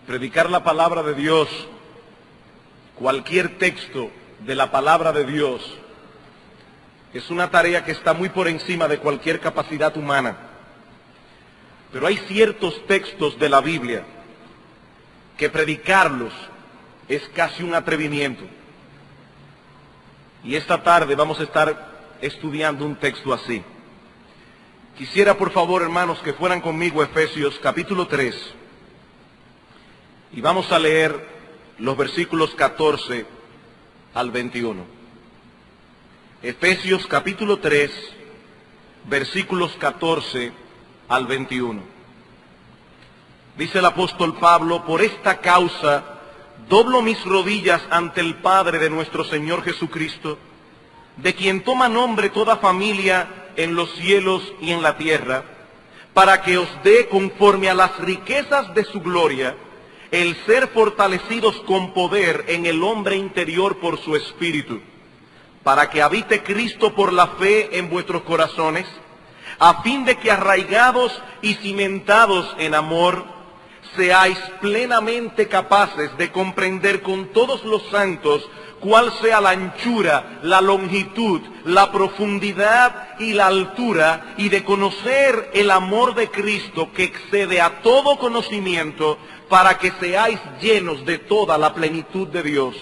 Predicar la palabra de Dios, cualquier texto de la palabra de Dios, es una tarea que está muy por encima de cualquier capacidad humana. Pero hay ciertos textos de la Biblia que predicarlos es casi un atrevimiento. Y esta tarde vamos a estar estudiando un texto así. Quisiera, por favor, hermanos, que fueran conmigo a Efesios capítulo 3. Y vamos a leer los versículos 14 al 21. Efesios capítulo 3, versículos 14 al 21. Dice el apóstol Pablo: por esta causa doblo mis rodillas ante el Padre de nuestro Señor Jesucristo, de quien toma nombre toda familia en los cielos y en la tierra, para que os dé, conforme a las riquezas de su gloria, el ser fortalecidos con poder en el hombre interior por su Espíritu, para que habite Cristo por la fe en vuestros corazones, a fin de que, arraigados y cimentados en amor, seáis plenamente capaces de comprender con todos los santos cuál sea la anchura, la longitud, la profundidad y la altura, y de conocer el amor de Cristo que excede a todo conocimiento, para que seáis llenos de toda la plenitud de Dios.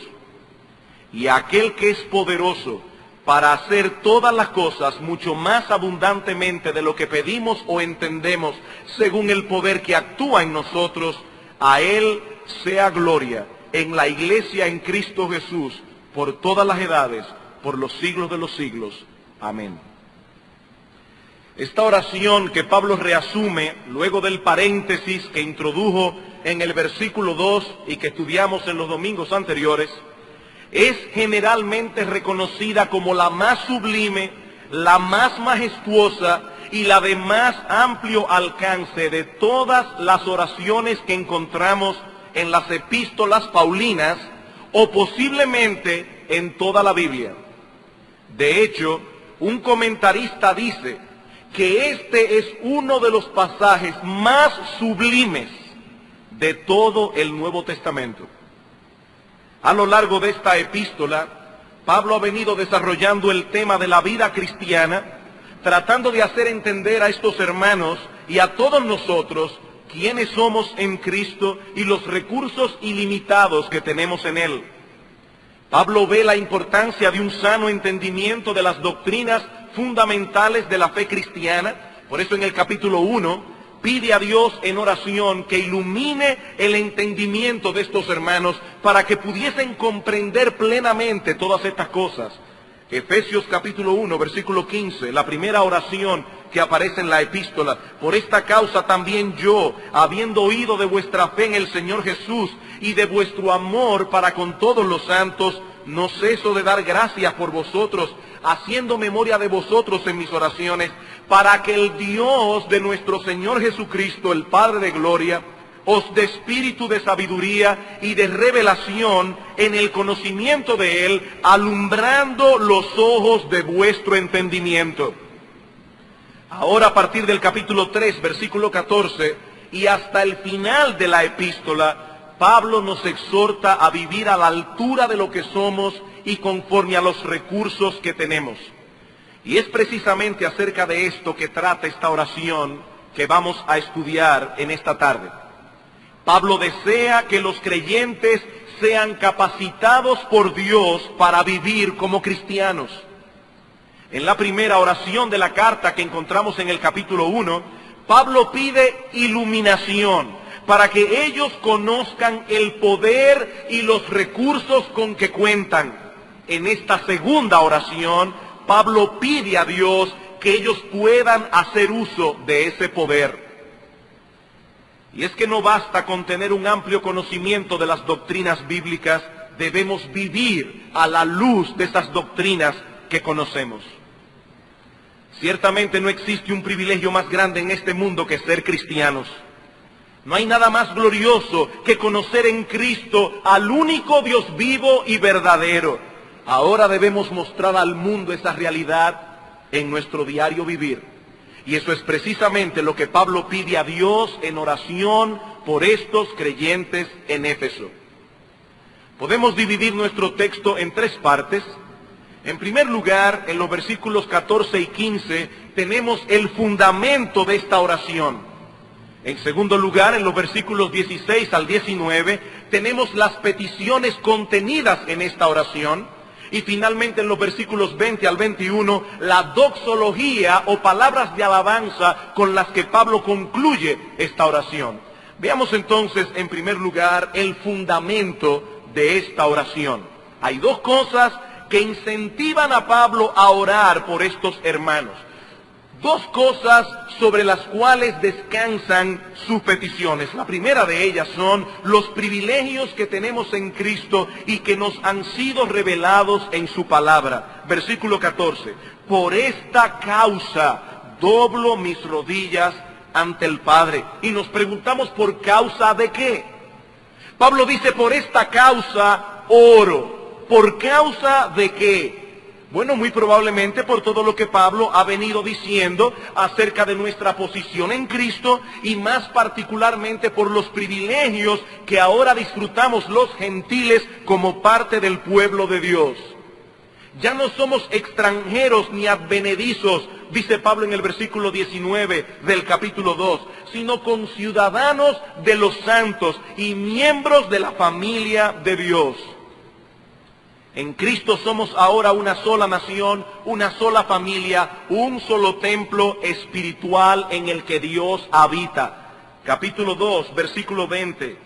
Y aquel que es poderoso para hacer todas las cosas mucho más abundantemente de lo que pedimos o entendemos, según el poder que actúa en nosotros, a Él sea gloria en la iglesia en Cristo Jesús, por todas las edades, por los siglos de los siglos. Amén. Esta oración que Pablo reasume luego del paréntesis que introdujo en el versículo 2 y que estudiamos en los domingos anteriores, es generalmente reconocida como la más sublime, la más majestuosa y la de más amplio alcance de todas las oraciones que encontramos en las epístolas paulinas, o posiblemente en toda la Biblia. De hecho, un comentarista dice que este es uno de los pasajes más sublimes de todo el Nuevo Testamento. A lo largo de esta epístola, Pablo ha venido desarrollando el tema de la vida cristiana, tratando de hacer entender a estos hermanos y a todos nosotros quiénes somos en Cristo y los recursos ilimitados que tenemos en Él. Pablo ve la importancia de un sano entendimiento de las doctrinas fundamentales de la fe cristiana. Por eso en el capítulo 1 pide a Dios en oración que ilumine el entendimiento de estos hermanos para que pudiesen comprender plenamente todas estas cosas. Efesios capítulo 1, versículo 15, la primera oración que aparece en la epístola: por esta causa también yo, habiendo oído de vuestra fe en el Señor Jesús y de vuestro amor para con todos los santos, no ceso de dar gracias por vosotros, haciendo memoria de vosotros en mis oraciones, para que el Dios de nuestro Señor Jesucristo, el Padre de gloria, os dé espíritu de sabiduría y de revelación en el conocimiento de Él, alumbrando los ojos de vuestro entendimiento. Ahora, a partir del capítulo 3, versículo 14, y hasta el final de la epístola, Pablo nos exhorta a vivir a la altura de lo que somos y conforme a los recursos que tenemos. Y es precisamente acerca de esto que trata esta oración que vamos a estudiar en esta tarde. Pablo desea que los creyentes sean capacitados por Dios para vivir como cristianos. En la primera oración de la carta que encontramos en el capítulo 1, Pablo pide iluminación para que ellos conozcan el poder y los recursos con que cuentan. En esta segunda oración, Pablo pide a Dios que ellos puedan hacer uso de ese poder. Y es que no basta con tener un amplio conocimiento de las doctrinas bíblicas, debemos vivir a la luz de esas doctrinas que conocemos. Ciertamente no existe un privilegio más grande en este mundo que ser cristianos. No hay nada más glorioso que conocer en Cristo al único Dios vivo y verdadero. Ahora debemos mostrar al mundo esa realidad en nuestro diario vivir. Y eso es precisamente lo que Pablo pide a Dios en oración por estos creyentes en Éfeso. Podemos dividir nuestro texto en tres partes. En primer lugar, en los versículos 14 y 15, tenemos el fundamento de esta oración. En segundo lugar, en los versículos 16 al 19, tenemos las peticiones contenidas en esta oración. Y finalmente, en los versículos 20 al 21, la doxología o palabras de alabanza con las que Pablo concluye esta oración. Veamos entonces, en primer lugar, el fundamento de esta oración. Hay dos cosas que incentivan a Pablo a orar por estos hermanos. Dos cosas sobre las cuales descansan sus peticiones. La primera de ellas son los privilegios que tenemos en Cristo y que nos han sido revelados en su palabra. Versículo 14. Por esta causa doblo mis rodillas ante el Padre. Y nos preguntamos, ¿por causa de qué? Pablo dice, por esta causa oro. ¿Por causa de qué? Bueno, muy probablemente por todo lo que Pablo ha venido diciendo acerca de nuestra posición en Cristo y más particularmente por los privilegios que ahora disfrutamos los gentiles como parte del pueblo de Dios. Ya no somos extranjeros ni advenedizos, dice Pablo en el versículo 19 del capítulo 2, sino conciudadanos de los santos y miembros de la familia de Dios. En Cristo somos ahora una sola nación, una sola familia, un solo templo espiritual en el que Dios habita. Capítulo 2, versículo 20.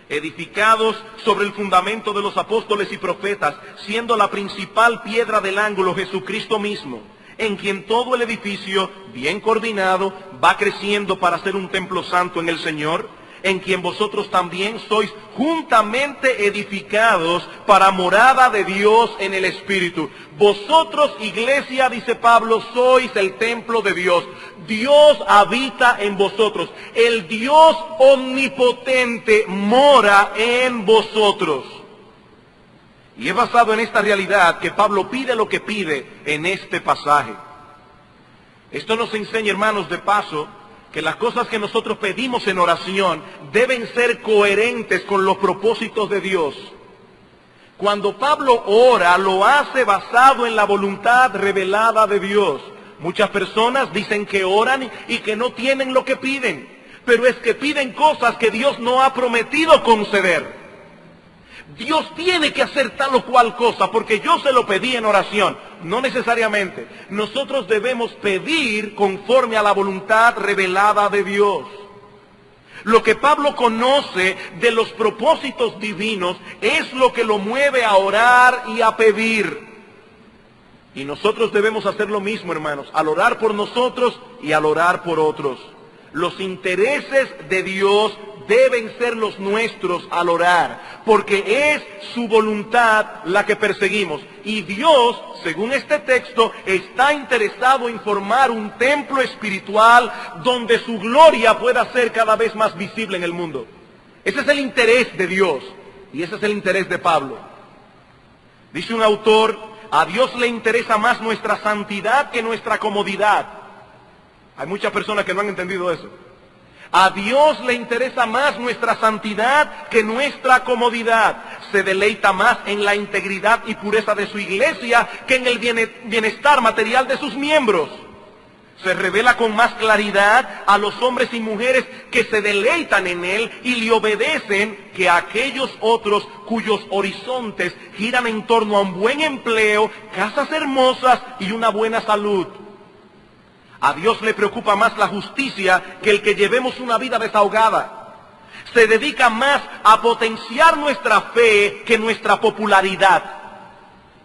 Edificados sobre el fundamento de los apóstoles y profetas, siendo la principal piedra del ángulo Jesucristo mismo, en quien todo el edificio, bien coordinado, va creciendo para ser un templo santo en el Señor, en quien vosotros también sois juntamente edificados para morada de Dios en el Espíritu. Vosotros, iglesia, dice Pablo, sois el templo de Dios. Dios habita en vosotros. El Dios omnipotente mora en vosotros. Y es basado en esta realidad que Pablo pide lo que pide en este pasaje. Esto nos enseña, hermanos, de paso, que las cosas que nosotros pedimos en oración deben ser coherentes con los propósitos de Dios. Cuando Pablo ora, lo hace basado en la voluntad revelada de Dios. Muchas personas dicen que oran y que no tienen lo que piden, pero es que piden cosas que Dios no ha prometido conceder. Dios tiene que hacer tal o cual cosa porque yo se lo pedí en oración. No necesariamente. Nosotros debemos pedir conforme a la voluntad revelada de Dios. Lo que Pablo conoce de los propósitos divinos es lo que lo mueve a orar y a pedir. Y nosotros debemos hacer lo mismo, hermanos, al orar por nosotros y al orar por otros. Los intereses de Dios deben ser los nuestros al orar, porque es su voluntad la que perseguimos. Y Dios, según este texto, está interesado en formar un templo espiritual donde su gloria pueda ser cada vez más visible en el mundo. Ese es el interés de Dios y ese es el interés de Pablo. Dice un autor, a Dios le interesa más nuestra santidad que nuestra comodidad. Hay muchas personas que no han entendido eso. A Dios le interesa más nuestra santidad que nuestra comodidad. Se deleita más en la integridad y pureza de su iglesia que en el bienestar material de sus miembros. Se revela con más claridad a los hombres y mujeres que se deleitan en Él y le obedecen que a aquellos otros cuyos horizontes giran en torno a un buen empleo, casas hermosas y una buena salud. A Dios le preocupa más la justicia que el que llevemos una vida desahogada. Se dedica más a potenciar nuestra fe que nuestra popularidad.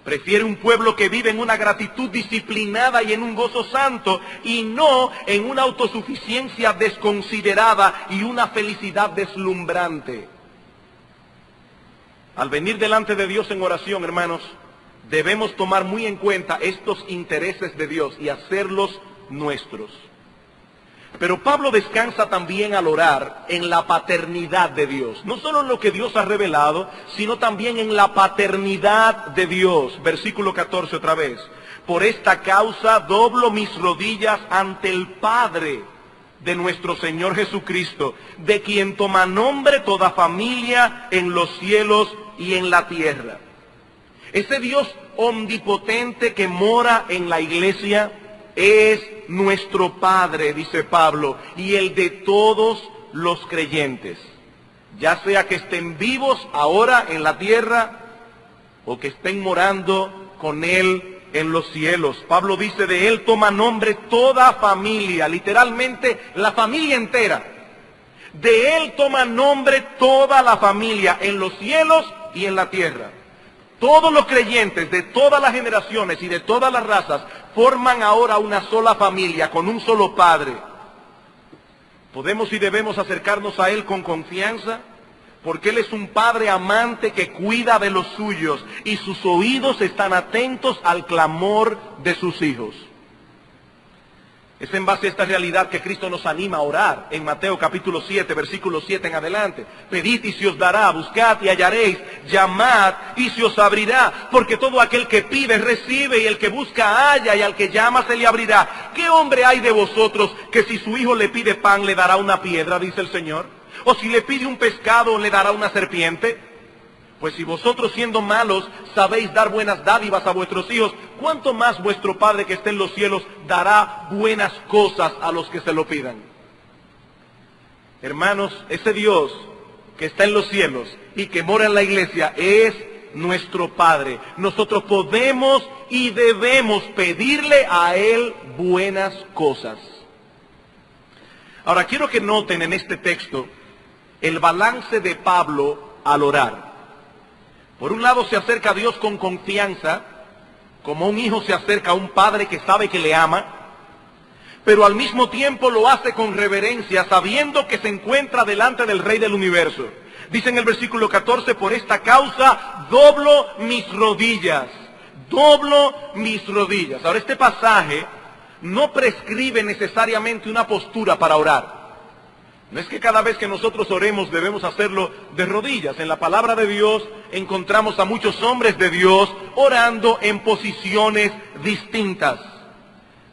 Prefiere un pueblo que vive en una gratitud disciplinada y en un gozo santo, y no en una autosuficiencia desconsiderada y una felicidad deslumbrante. Al venir delante de Dios en oración, hermanos, debemos tomar muy en cuenta estos intereses de Dios y hacerlos nuestros. Pero Pablo descansa también al orar en la paternidad de Dios. No solo en lo que Dios ha revelado, sino también en la paternidad de Dios. Versículo 14 otra vez. Por esta causa doblo mis rodillas ante el Padre de nuestro Señor Jesucristo, de quien toma nombre toda familia en los cielos y en la tierra. Ese Dios omnipotente que mora en la iglesia es nuestro Padre, dice Pablo, y el de todos los creyentes, ya sea que estén vivos ahora en la tierra o que estén morando con Él en los cielos. Pablo dice, de Él toma nombre toda familia, literalmente la familia entera. De Él toma nombre toda la familia en los cielos y en la tierra. Todos los creyentes de todas las generaciones y de todas las razas forman ahora una sola familia, con un solo Padre. Podemos y debemos acercarnos a Él con confianza, porque Él es un Padre amante que cuida de los suyos y sus oídos están atentos al clamor de sus hijos. Es en base a esta realidad que Cristo nos anima a orar en Mateo capítulo 7, versículo 7 en adelante. Pedid y se os dará, buscad y hallaréis, llamad y se os abrirá, porque todo aquel que pide recibe, y el que busca halla, y al que llama se le abrirá. ¿Qué hombre hay de vosotros que si su hijo le pide pan le dará una piedra, dice el Señor? ¿O si le pide un pescado le dará una serpiente? Pues si vosotros siendo malos sabéis dar buenas dádivas a vuestros hijos, ¿cuánto más vuestro Padre que está en los cielos dará buenas cosas a los que se lo pidan? Hermanos, ese Dios que está en los cielos y que mora en la iglesia es nuestro Padre. Nosotros podemos y debemos pedirle a Él buenas cosas. Ahora quiero que noten en este texto el balance de Pablo al orar. Por un lado se acerca a Dios con confianza, como un hijo se acerca a un padre que sabe que le ama, pero al mismo tiempo lo hace con reverencia, sabiendo que se encuentra delante del Rey del universo. Dice en el versículo 14, por esta causa doblo mis rodillas, doblo mis rodillas. Ahora este pasaje no prescribe necesariamente una postura para orar. No es que cada vez que nosotros oremos debemos hacerlo de rodillas. En la palabra de Dios encontramos a muchos hombres de Dios orando en posiciones distintas.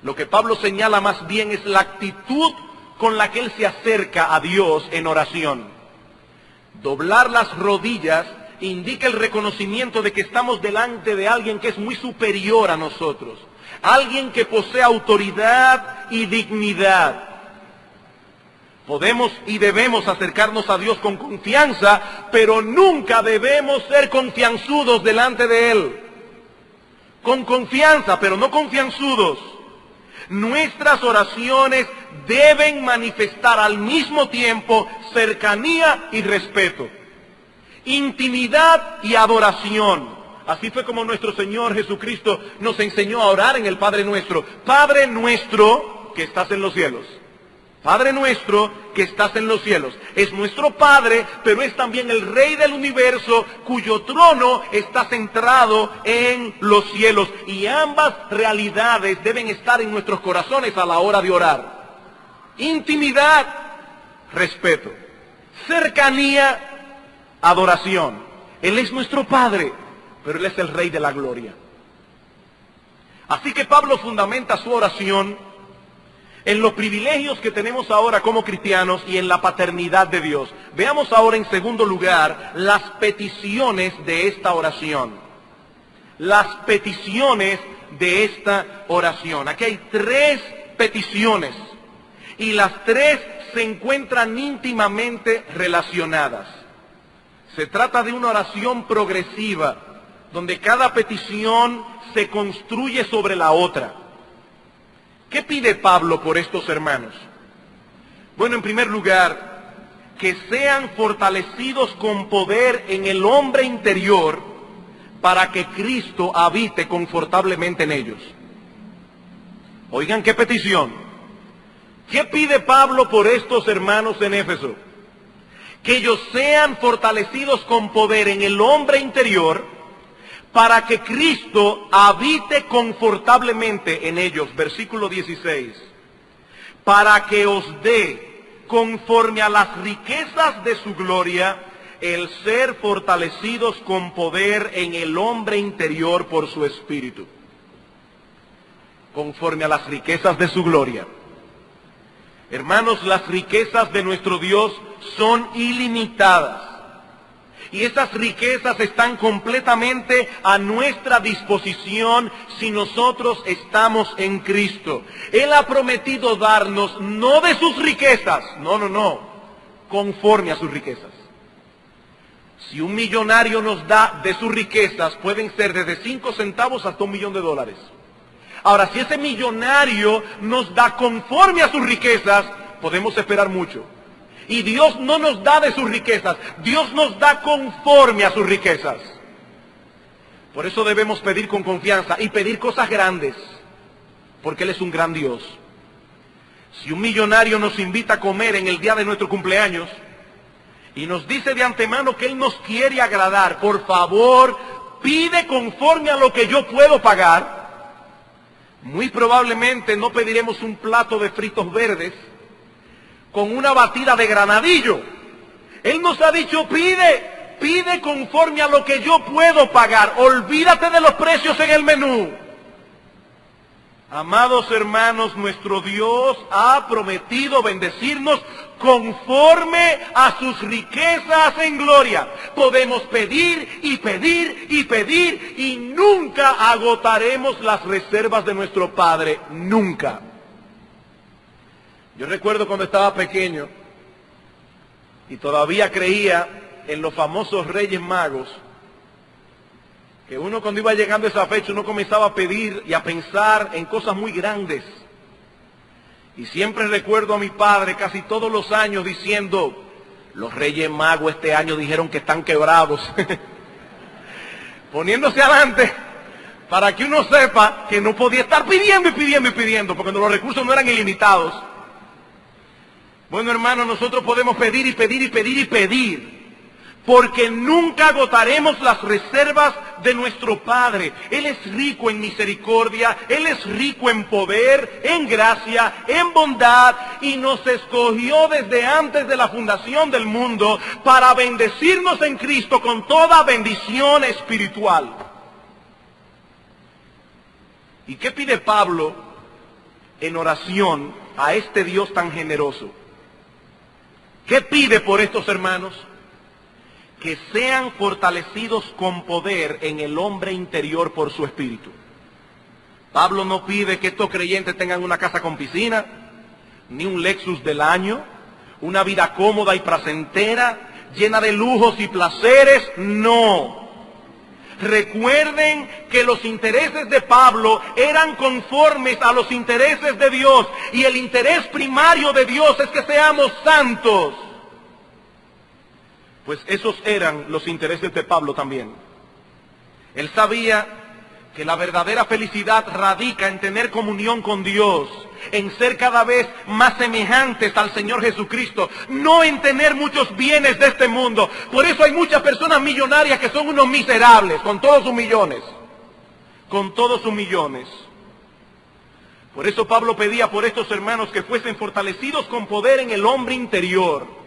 Lo que Pablo señala más bien es la actitud con la que él se acerca a Dios en oración. Doblar las rodillas indica el reconocimiento de que estamos delante de alguien que es muy superior a nosotros. Alguien que posee autoridad y dignidad. Podemos y debemos acercarnos a Dios con confianza, pero nunca debemos ser confianzudos delante de Él. Con confianza, pero no confianzudos. Nuestras oraciones deben manifestar al mismo tiempo cercanía y respeto, intimidad y adoración. Así fue como nuestro Señor Jesucristo nos enseñó a orar en el Padre Nuestro. Padre nuestro que estás en los cielos. Padre nuestro que estás en los cielos. Es nuestro Padre, pero es también el Rey del universo, cuyo trono está centrado en los cielos. Y ambas realidades deben estar en nuestros corazones a la hora de orar. Intimidad, respeto. Cercanía, adoración. Él es nuestro Padre, pero Él es el Rey de la gloria. Así que Pablo fundamenta su oración en los privilegios que tenemos ahora como cristianos y en la paternidad de Dios. Veamos ahora en segundo lugar las peticiones de esta oración. Las peticiones de esta oración. Aquí hay 3 peticiones y las 3 se encuentran íntimamente relacionadas. Se trata de una oración progresiva, donde cada petición se construye sobre la otra. ¿Qué pide Pablo por estos hermanos? Bueno, en primer lugar, que sean fortalecidos con poder en el hombre interior para que Cristo habite confortablemente en ellos. Oigan qué petición. ¿Qué pide Pablo por estos hermanos en Éfeso? Que ellos sean fortalecidos con poder en el hombre interior para que Cristo habite confortablemente en ellos. Versículo 16. Para que os dé, conforme a las riquezas de su gloria, el ser fortalecidos con poder en el hombre interior por su Espíritu. Conforme a las riquezas de su gloria. Hermanos, las riquezas de nuestro Dios son ilimitadas. Y esas riquezas están completamente a nuestra disposición si nosotros estamos en Cristo. Él ha prometido darnos no de sus riquezas, no, conforme a sus riquezas. Si un millonario nos da de sus riquezas, pueden ser desde 5 centavos hasta $1.000.000. Ahora, si ese millonario nos da conforme a sus riquezas, podemos esperar mucho. Y Dios no nos da de sus riquezas, Dios nos da conforme a sus riquezas. Por eso debemos pedir con confianza y pedir cosas grandes, porque Él es un gran Dios. Si un millonario nos invita a comer en el día de nuestro cumpleaños y nos dice de antemano que Él nos quiere agradar, por favor, pide conforme a lo que yo puedo pagar. Muy probablemente no pediremos un plato de fritos verdes con una batida de granadillo. Él nos ha dicho, pide conforme a lo que yo puedo pagar. Olvídate de los precios en el menú. Amados hermanos, nuestro Dios ha prometido bendecirnos conforme a sus riquezas en gloria. Podemos pedir y pedir y pedir y nunca agotaremos las reservas de nuestro Padre. Nunca. Yo recuerdo cuando estaba pequeño y todavía creía en los famosos Reyes Magos, que uno cuando iba llegando a esa fecha uno comenzaba a pedir y a pensar en cosas muy grandes. Y siempre recuerdo a mi padre casi todos los años diciendo, los Reyes Magos este año dijeron que están quebrados. Poniéndose adelante para que uno sepa que no podía estar pidiendo y pidiendo y pidiendo, porque los recursos no eran ilimitados. Bueno, hermanos, nosotros podemos pedir y pedir y pedir y pedir, porque nunca agotaremos las reservas de nuestro Padre. Él es rico en misericordia, Él es rico en poder, en gracia, en bondad, y nos escogió desde antes de la fundación del mundo para bendecirnos en Cristo con toda bendición espiritual. ¿Y qué pide Pablo en oración a este Dios tan generoso? ¿Qué pide por estos hermanos? Que sean fortalecidos con poder en el hombre interior por su espíritu. Pablo no pide que estos creyentes tengan una casa con piscina, ni un Lexus del año, una vida cómoda y placentera, llena de lujos y placeres. No. Recuerden que los intereses de Pablo eran conformes a los intereses de Dios, y el interés primario de Dios es que seamos santos. Pues esos eran los intereses de Pablo también. Él sabía que la verdadera felicidad radica en tener comunión con Dios, en ser cada vez más semejantes al Señor Jesucristo, no en tener muchos bienes de este mundo. Por eso hay muchas personas millonarias que son unos miserables, con todos sus millones. Con todos sus millones. Por eso Pablo pedía por estos hermanos que fuesen fortalecidos con poder en el hombre interior.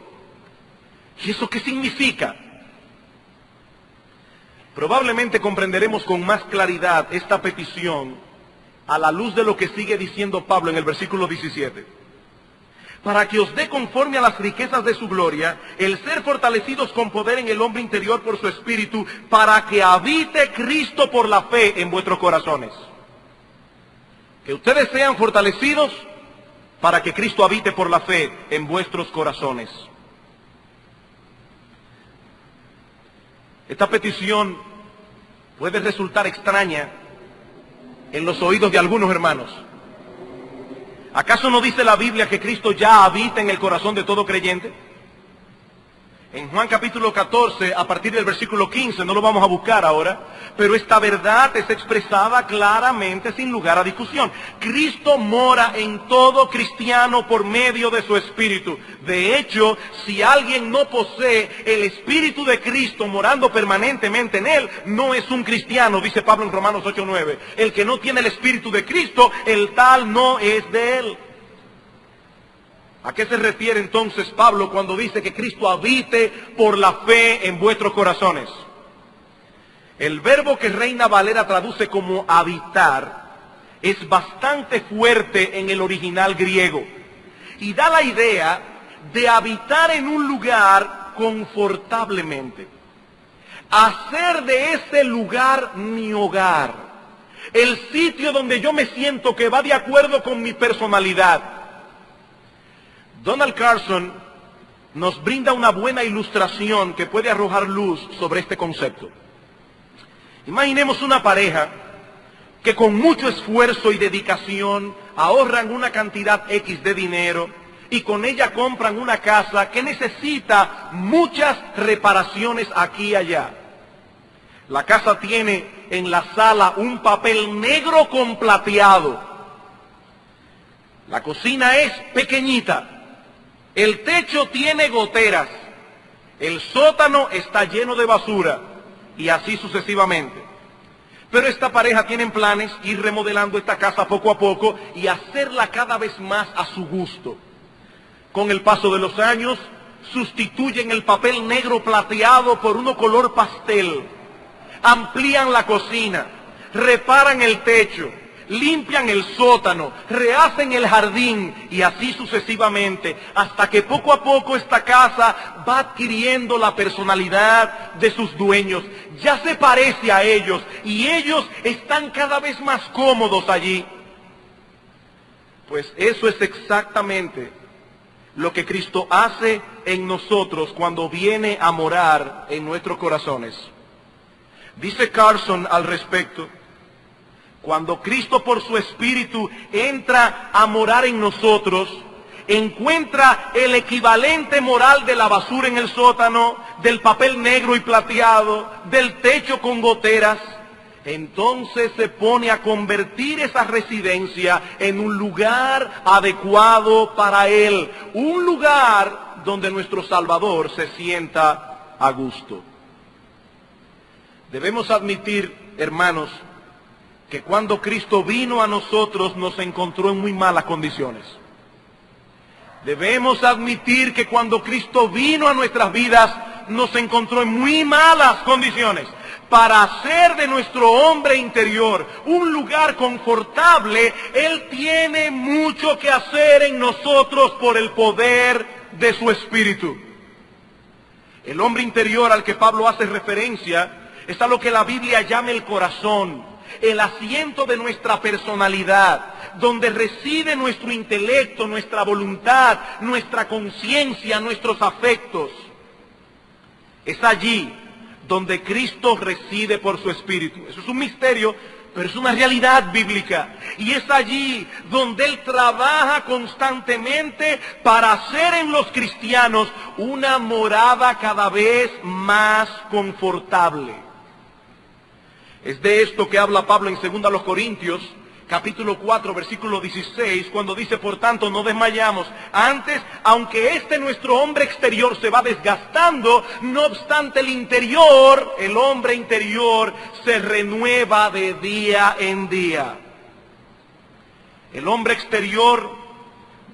¿Y eso qué significa? Probablemente comprenderemos con más claridad esta petición a la luz de lo que sigue diciendo Pablo en el versículo 17. Para que os dé conforme a las riquezas de su gloria, el ser fortalecidos con poder en el hombre interior por su espíritu, para que habite Cristo por la fe en vuestros corazones. Que ustedes sean fortalecidos para que Cristo habite por la fe en vuestros corazones. Esta petición puede resultar extraña en los oídos de algunos hermanos. ¿Acaso no dice la Biblia que Cristo ya habita en el corazón de todo creyente? En Juan capítulo 14, a partir del versículo 15, no lo vamos a buscar ahora, pero esta verdad es expresada claramente sin lugar a discusión. Cristo mora en todo cristiano por medio de su Espíritu. De hecho, si alguien no posee el Espíritu de Cristo morando permanentemente en él, no es un cristiano, dice Pablo en Romanos 8:9. El que no tiene el Espíritu de Cristo, el tal no es de él. ¿A qué se refiere entonces Pablo cuando dice que Cristo habite por la fe en vuestros corazones? El verbo que Reina Valera traduce como habitar es bastante fuerte en el original griego. y da la idea de habitar en un lugar confortablemente. Hacer de ese lugar mi hogar, el sitio donde yo me siento que va de acuerdo con mi personalidad. Donald Carson nos brinda una buena ilustración que puede arrojar luz sobre este concepto. Imaginemos una pareja que con mucho esfuerzo y dedicación ahorran una cantidad X de dinero y con ella compran una casa que necesita muchas reparaciones aquí y allá. La casa tiene en la sala un papel negro con plateado. La cocina es pequeñita. El techo tiene goteras. El sótano está lleno de basura. Y así sucesivamente. Pero esta pareja tiene planes ir remodelando esta casa poco a poco y hacerla cada vez más a su gusto. Con el paso de los años, sustituyen el papel negro plateado por uno color pastel. Amplían la cocina, reparan el techo, limpian el sótano, rehacen el jardín y así sucesivamente, hasta que poco a poco esta casa va adquiriendo la personalidad de sus dueños. Ya se parece a ellos y ellos están cada vez más cómodos allí. Pues eso es exactamente lo que Cristo hace en nosotros cuando viene a morar en nuestros corazones. Dice Carson al respecto: cuando Cristo por su Espíritu entra a morar en nosotros, encuentra el equivalente moral de la basura en el sótano, del papel negro y plateado, del techo con goteras. Entonces se pone a convertir esa residencia en un lugar adecuado para Él, un lugar donde nuestro Salvador se sienta a gusto. Debemos admitir, hermanos, que cuando Cristo vino a nosotros nos encontró en muy malas condiciones. Debemos admitir que cuando Cristo vino a nuestras vidas nos encontró en muy malas condiciones. Para hacer de nuestro hombre interior un lugar confortable, Él tiene mucho que hacer en nosotros por el poder de su Espíritu. El hombre interior al que Pablo hace referencia es a lo que la Biblia llama el corazón, el asiento de nuestra personalidad, donde reside nuestro intelecto, nuestra voluntad, nuestra conciencia, nuestros afectos. Es allí donde Cristo reside por su Espíritu. Eso es un misterio, pero es una realidad bíblica. Y es allí donde Él trabaja constantemente para hacer en los cristianos una morada cada vez más confortable. Es de esto que habla Pablo en 2 Corintios, capítulo 4, versículo 16, cuando dice: por tanto, no desmayamos. Antes, aunque nuestro hombre exterior se va desgastando, no obstante el interior, el hombre interior, se renueva de día en día. El hombre exterior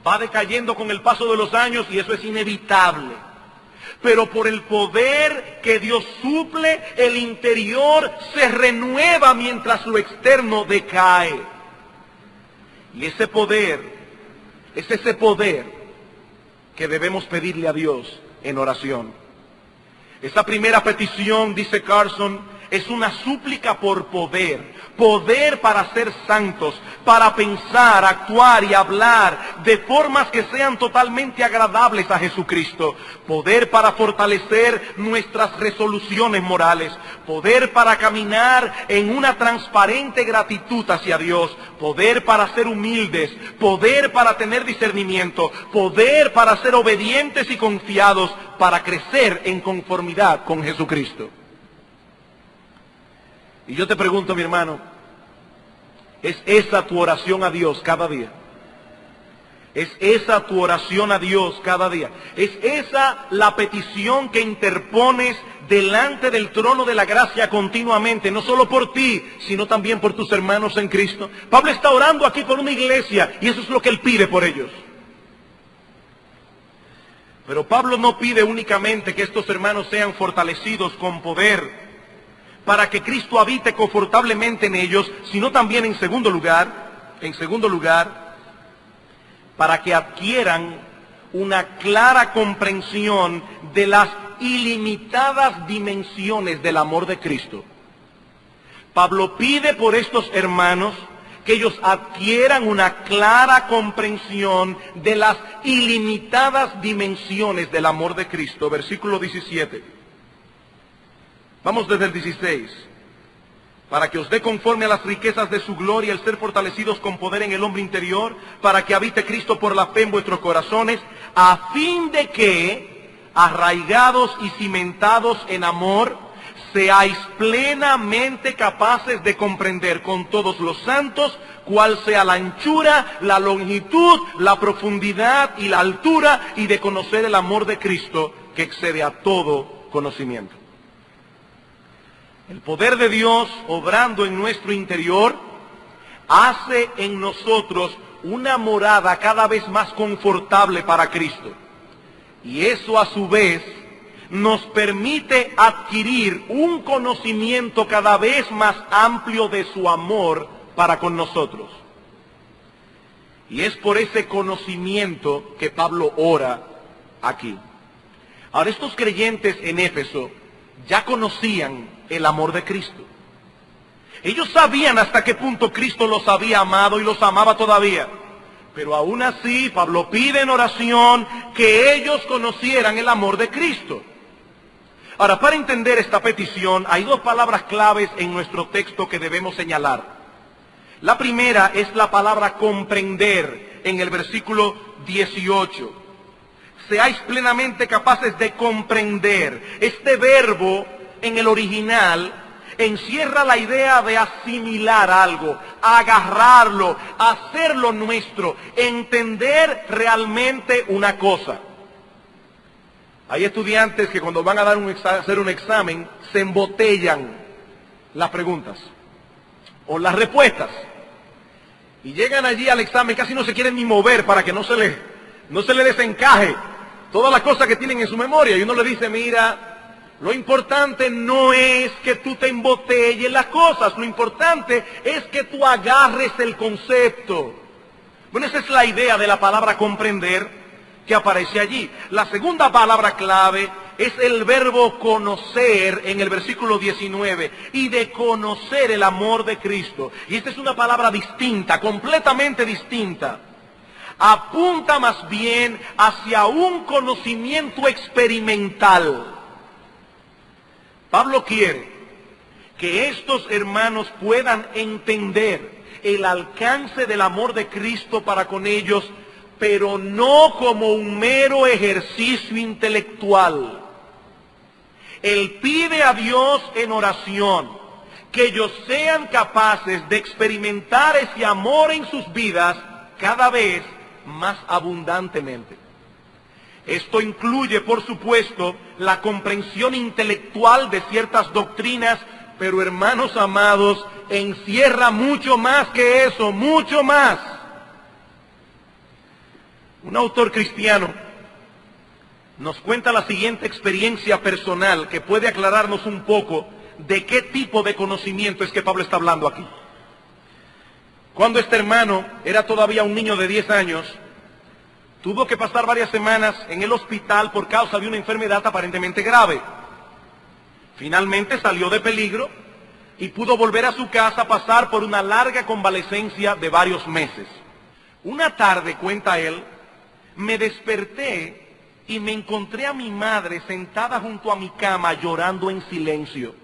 va decayendo con el paso de los años y eso es inevitable. Pero por el poder que Dios suple, el interior se renueva mientras lo externo decae. Y ese poder, es ese poder que debemos pedirle a Dios en oración. Esa primera petición, dice Carson, es una súplica por poder. Poder para ser santos, para pensar, actuar y hablar de formas que sean totalmente agradables a Jesucristo. Poder para fortalecer nuestras resoluciones morales. Poder para caminar en una transparente gratitud hacia Dios. Poder para ser humildes. Poder para tener discernimiento. Poder para ser obedientes y confiados. Para crecer en conformidad con Jesucristo. Y yo te pregunto, mi hermano, ¿es esa tu oración a Dios cada día? ¿Es esa tu oración a Dios cada día? ¿Es esa la petición que interpones delante del trono de la gracia continuamente? No solo por ti, sino también por tus hermanos en Cristo. Pablo está orando aquí por una iglesia y eso es lo que él pide por ellos. Pero Pablo no pide únicamente que estos hermanos sean fortalecidos con poder para que Cristo habite confortablemente en ellos, sino también en segundo lugar, para que adquieran una clara comprensión de las ilimitadas dimensiones del amor de Cristo. Pablo pide por estos hermanos que ellos adquieran una clara comprensión de las ilimitadas dimensiones del amor de Cristo. Versículo 17. Vamos desde el 16. Para que os dé conforme a las riquezas de su gloria el ser fortalecidos con poder en el hombre interior, para que habite Cristo por la fe en vuestros corazones, a fin de que, arraigados y cimentados en amor, seáis plenamente capaces de comprender con todos los santos cuál sea la anchura, la longitud, la profundidad y la altura, y de conocer el amor de Cristo que excede a todo conocimiento. El poder de Dios obrando en nuestro interior hace en nosotros una morada cada vez más confortable para Cristo. Y eso a su vez nos permite adquirir un conocimiento cada vez más amplio de su amor para con nosotros. Y es por ese conocimiento que Pablo ora aquí. Ahora, estos creyentes en Éfeso ya conocían el amor de Cristo. Ellos sabían hasta qué punto Cristo los había amado y los amaba todavía. Pero aún así, Pablo pide en oración que ellos conocieran el amor de Cristo. Ahora, para entender esta petición, hay dos palabras claves en nuestro texto que debemos señalar. La primera es la palabra comprender, en el versículo 18. Seáis plenamente capaces de comprender. Este verbo, en el original, encierra la idea de asimilar algo, agarrarlo, hacerlo nuestro, entender realmente una cosa. Hay estudiantes que cuando van a hacer un examen, se embotellan las preguntas o las respuestas. Y llegan allí al examen, casi no se quieren ni mover para que no se le desencaje todas las cosas que tienen en su memoria. Y uno le dice, mira, lo importante no es que tú te embotelles las cosas, lo importante es que tú agarres el concepto. Bueno, esa es la idea de la palabra comprender que aparece allí. La segunda palabra clave es el verbo conocer en el versículo 19, y de conocer el amor de Cristo. Y esta es una palabra distinta, completamente distinta. Apunta más bien hacia un conocimiento experimental. Pablo quiere que estos hermanos puedan entender el alcance del amor de Cristo para con ellos, pero no como un mero ejercicio intelectual. Él pide a Dios en oración que ellos sean capaces de experimentar ese amor en sus vidas cada vez más abundantemente. Esto incluye, por supuesto, la comprensión intelectual de ciertas doctrinas, pero, hermanos amados, encierra mucho más que eso, mucho más. Un autor cristiano nos cuenta la siguiente experiencia personal que puede aclararnos un poco de qué tipo de conocimiento es que Pablo está hablando aquí. Cuando este hermano era todavía un niño de 10 años, tuvo que pasar varias semanas en el hospital por causa de una enfermedad aparentemente grave. Finalmente salió de peligro y pudo volver a su casa a pasar por una larga convalecencia de varios meses. Una tarde, cuenta él, me desperté y me encontré a mi madre sentada junto a mi cama llorando en silencio.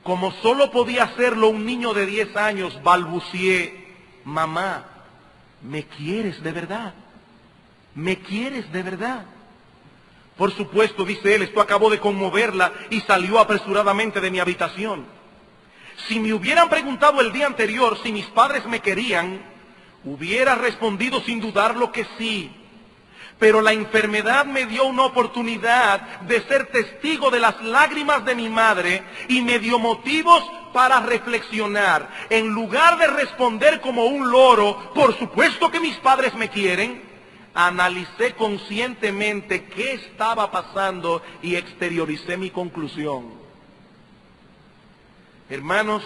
Como solo podía hacerlo un niño de 10 años, balbucié, mamá, ¿me quieres de verdad? ¿Me quieres de verdad? Por supuesto, dice él, esto acabó de conmoverla y salió apresuradamente de mi habitación. Si me hubieran preguntado el día anterior si mis padres me querían, hubiera respondido sin dudarlo que sí. Pero la enfermedad me dio una oportunidad de ser testigo de las lágrimas de mi madre y me dio motivos para reflexionar. En lugar de responder como un loro, por supuesto que mis padres me quieren, analicé conscientemente qué estaba pasando y exterioricé mi conclusión. Hermanos,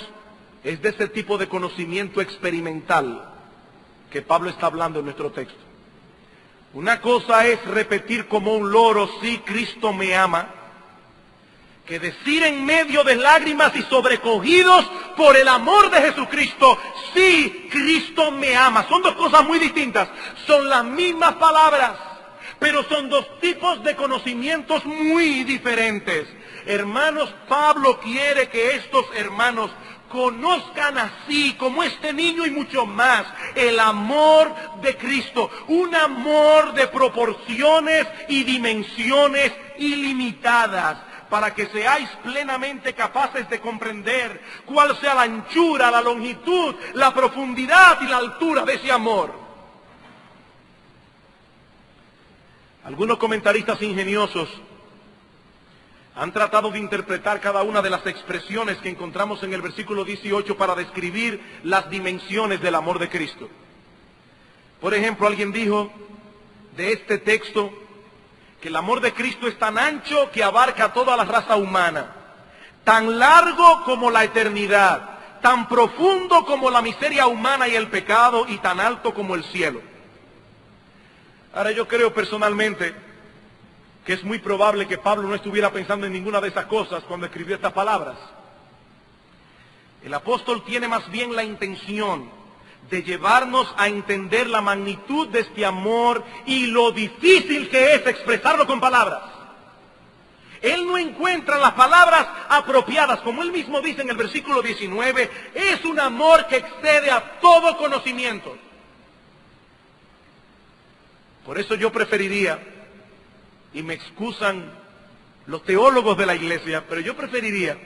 es de ese tipo de conocimiento experimental que Pablo está hablando en nuestro texto. Una cosa es repetir como un loro, sí, Cristo me ama, que decir en medio de lágrimas y sobrecogidos por el amor de Jesucristo, sí, Cristo me ama. Son dos cosas muy distintas. Son las mismas palabras, pero son dos tipos de conocimientos muy diferentes. Hermanos, Pablo quiere que estos hermanos conozcan así como este niño y mucho más el amor de Cristo, un amor de proporciones y dimensiones ilimitadas, para que seáis plenamente capaces de comprender cuál sea la anchura, la longitud, la profundidad y la altura de ese amor. Algunos comentaristas ingeniosos han tratado de interpretar cada una de las expresiones que encontramos en el versículo 18 para describir las dimensiones del amor de Cristo. Por ejemplo, alguien dijo de este texto que el amor de Cristo es tan ancho que abarca toda la raza humana, tan largo como la eternidad, tan profundo como la miseria humana y el pecado, y tan alto como el cielo. Ahora, yo creo personalmente que es muy probable que Pablo no estuviera pensando en ninguna de esas cosas cuando escribió estas palabras. El apóstol tiene más bien la intención de llevarnos a entender la magnitud de este amor y lo difícil que es expresarlo con palabras. Él no encuentra las palabras apropiadas, como él mismo dice en el versículo 19, es un amor que excede a todo conocimiento. Por eso yo preferiría, y me excusan los teólogos de la iglesia, pero yo preferiría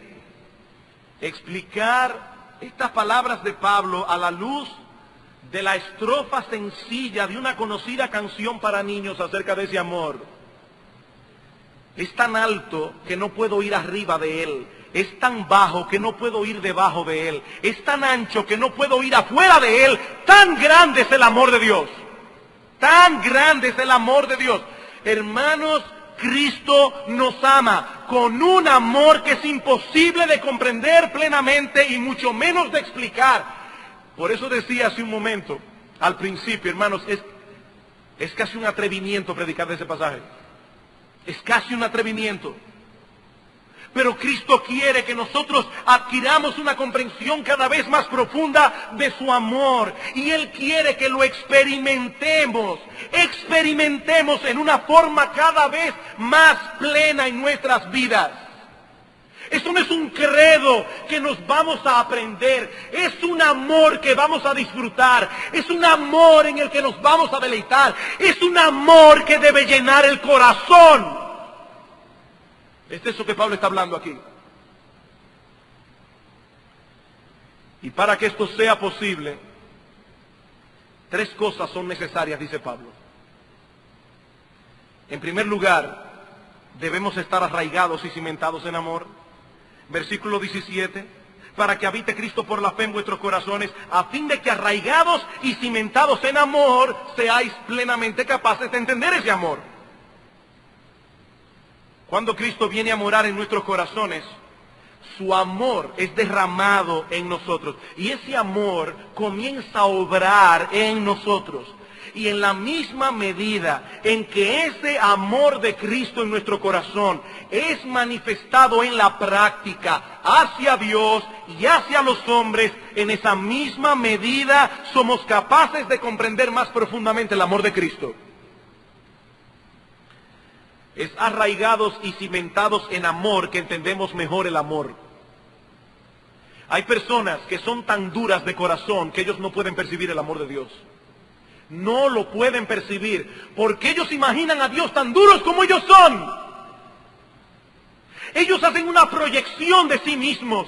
explicar estas palabras de Pablo a la luz de la estrofa sencilla de una conocida canción para niños acerca de ese amor. Es tan alto que no puedo ir arriba de él. Es tan bajo que no puedo ir debajo de él. Es tan ancho que no puedo ir afuera de él. Tan grande es el amor de Dios. Tan grande es el amor de Dios. Hermanos, Cristo nos ama con un amor que es imposible de comprender plenamente y mucho menos de explicar. Por eso decía hace un momento, al principio, hermanos, es casi un atrevimiento predicar de ese pasaje. Es casi un atrevimiento. Pero Cristo quiere que nosotros adquiramos una comprensión cada vez más profunda de su amor. Y Él quiere que lo experimentemos en una forma cada vez más plena en nuestras vidas. Esto no es un credo que nos vamos a aprender, es un amor que vamos a disfrutar, es un amor en el que nos vamos a deleitar, es un amor que debe llenar el corazón. Es de eso que Pablo está hablando aquí. Y para que esto sea posible, tres cosas son necesarias, dice Pablo. En primer lugar, debemos estar arraigados y cimentados en amor. Versículo 17, para que habite Cristo por la fe en vuestros corazones, a fin de que arraigados y cimentados en amor, seáis plenamente capaces de entender ese amor. Cuando Cristo viene a morar en nuestros corazones, su amor es derramado en nosotros. Y ese amor comienza a obrar en nosotros. Y en la misma medida en que ese amor de Cristo en nuestro corazón es manifestado en la práctica hacia Dios y hacia los hombres, en esa misma medida somos capaces de comprender más profundamente el amor de Cristo. Es arraigados y cimentados en amor que entendemos mejor el amor. Hay personas que son tan duras de corazón que ellos no pueden percibir el amor de Dios. No lo pueden percibir porque ellos imaginan a Dios tan duros como ellos son. Ellos hacen una proyección de sí mismos.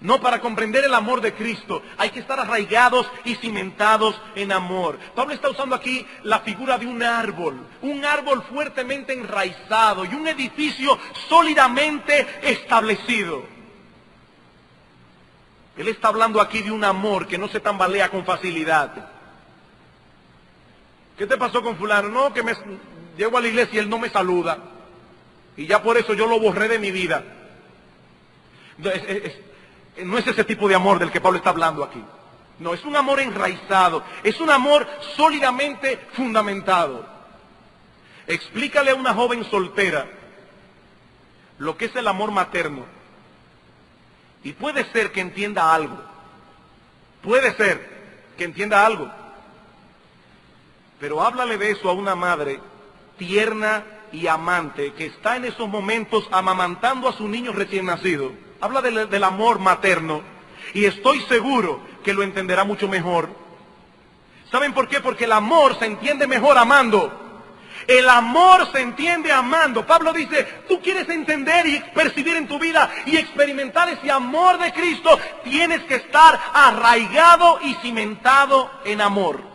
No, para comprender el amor de Cristo hay que estar arraigados y cimentados en amor. Pablo está usando aquí la figura de un árbol fuertemente enraizado y un edificio sólidamente establecido. Él está hablando aquí de un amor que no se tambalea con facilidad. ¿Qué te pasó con fulano? No, que llego a la iglesia y él no me saluda. Y ya por eso yo lo borré de mi vida. No es ese tipo de amor del que Pablo está hablando aquí. No, es un amor enraizado, es un amor sólidamente fundamentado. Explícale a una joven soltera lo que es el amor materno y puede ser que entienda algo. Puede ser que entienda algo. Pero háblale de eso a una madre tierna y amante que está en esos momentos amamantando a su niño recién nacido. Habla del amor materno y estoy seguro que lo entenderá mucho mejor. ¿Saben por qué? Porque el amor se entiende mejor amando. El amor se entiende amando. Pablo dice, tú quieres entender y percibir en tu vida y experimentar ese amor de Cristo, tienes que estar arraigado y cimentado en amor.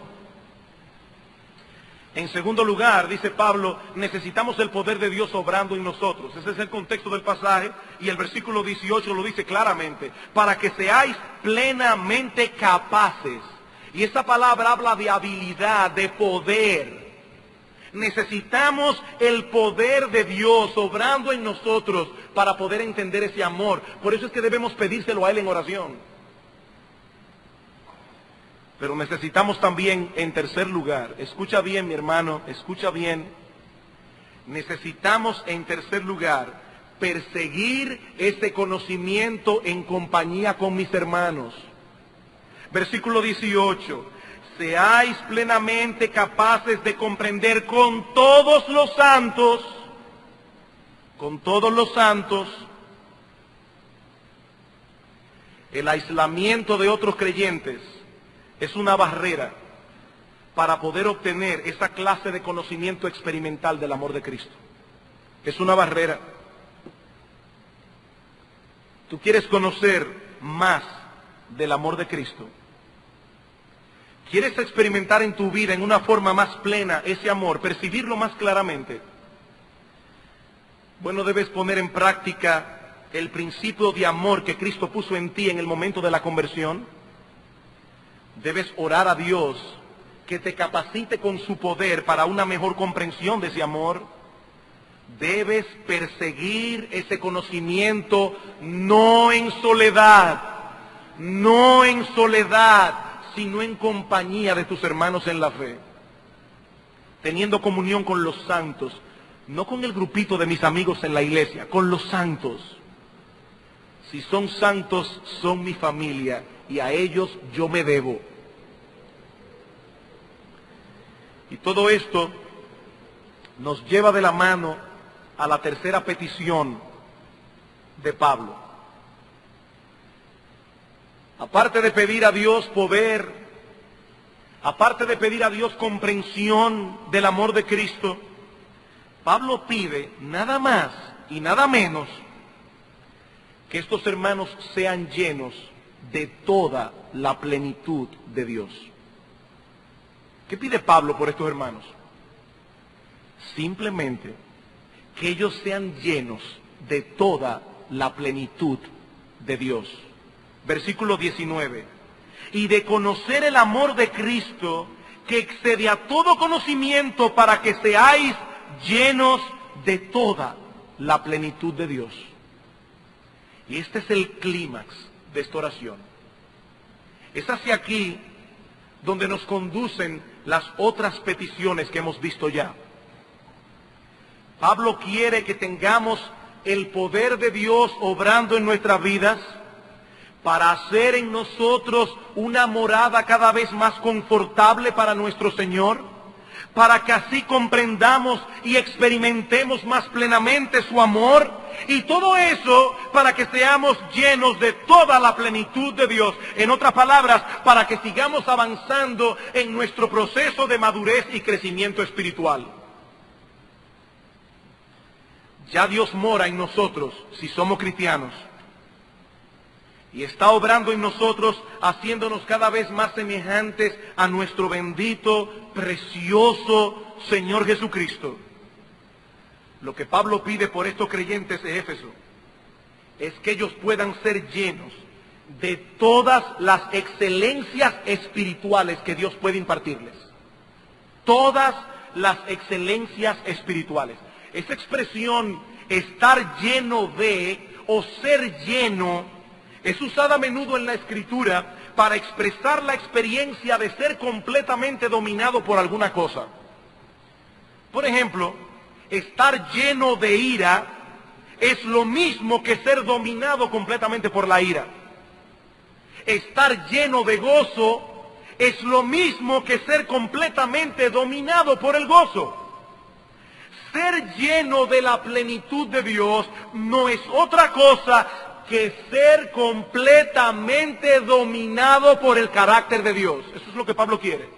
En segundo lugar, dice Pablo, necesitamos el poder de Dios obrando en nosotros. Ese es el contexto del pasaje y el versículo 18 lo dice claramente. Para que seáis plenamente capaces. Y esa palabra habla de habilidad, de poder. Necesitamos el poder de Dios obrando en nosotros para poder entender ese amor. Por eso es que debemos pedírselo a Él en oración. Pero necesitamos también, en tercer lugar, escucha bien mi hermano, escucha bien, necesitamos en tercer lugar perseguir ese conocimiento en compañía con mis hermanos. Versículo 18, seáis plenamente capaces de comprender con todos los santos, el aislamiento de otros creyentes es una barrera para poder obtener esa clase de conocimiento experimental del amor de Cristo. Es una barrera. ¿Tú quieres conocer más del amor de Cristo? ¿Quieres experimentar en tu vida en una forma más plena ese amor, percibirlo más claramente? Bueno, debes poner en práctica el principio de amor que Cristo puso en ti en el momento de la conversión. Debes orar a Dios que te capacite con su poder para una mejor comprensión de ese amor. Debes perseguir ese conocimiento no en soledad, sino en compañía de tus hermanos en la fe. Teniendo comunión con los santos, no con el grupito de mis amigos en la iglesia, con los santos. Si son santos, son mi familia y a ellos yo me debo. Y todo esto nos lleva de la mano a la tercera petición de Pablo. Aparte de pedir a Dios poder, aparte de pedir a Dios comprensión del amor de Cristo, Pablo pide nada más y nada menos que estos hermanos sean llenos de toda la plenitud de Dios. ¿Qué pide Pablo por estos hermanos? Simplemente que ellos sean llenos de toda la plenitud de Dios. Versículo 19. Y de conocer el amor de Cristo que excede a todo conocimiento para que seáis llenos de toda la plenitud de Dios. Y este es el clímax de esta oración. Es hacia aquí donde nos conducen las otras peticiones que hemos visto ya. Pablo quiere que tengamos el poder de Dios obrando en nuestras vidas para hacer en nosotros una morada cada vez más confortable para nuestro Señor, para que así comprendamos y experimentemos más plenamente su amor, y todo eso para que seamos llenos de toda la plenitud de Dios. En otras palabras, para que sigamos avanzando en nuestro proceso de madurez y crecimiento espiritual. Ya Dios mora en nosotros si somos cristianos. Y está obrando en nosotros, haciéndonos cada vez más semejantes a nuestro bendito, precioso Señor Jesucristo. Lo que Pablo pide por estos creyentes de Éfeso es que ellos puedan ser llenos de todas las excelencias espirituales que Dios puede impartirles. Todas las excelencias espirituales. Esa expresión, estar lleno de o ser lleno, es usada a menudo en la Escritura para expresar la experiencia de ser completamente dominado por alguna cosa. Por ejemplo, estar lleno de ira es lo mismo que ser dominado completamente por la ira. Estar lleno de gozo es lo mismo que ser completamente dominado por el gozo. Ser lleno de la plenitud de Dios no es otra cosa que ser completamente dominado por el carácter de Dios. Eso es lo que Pablo quiere.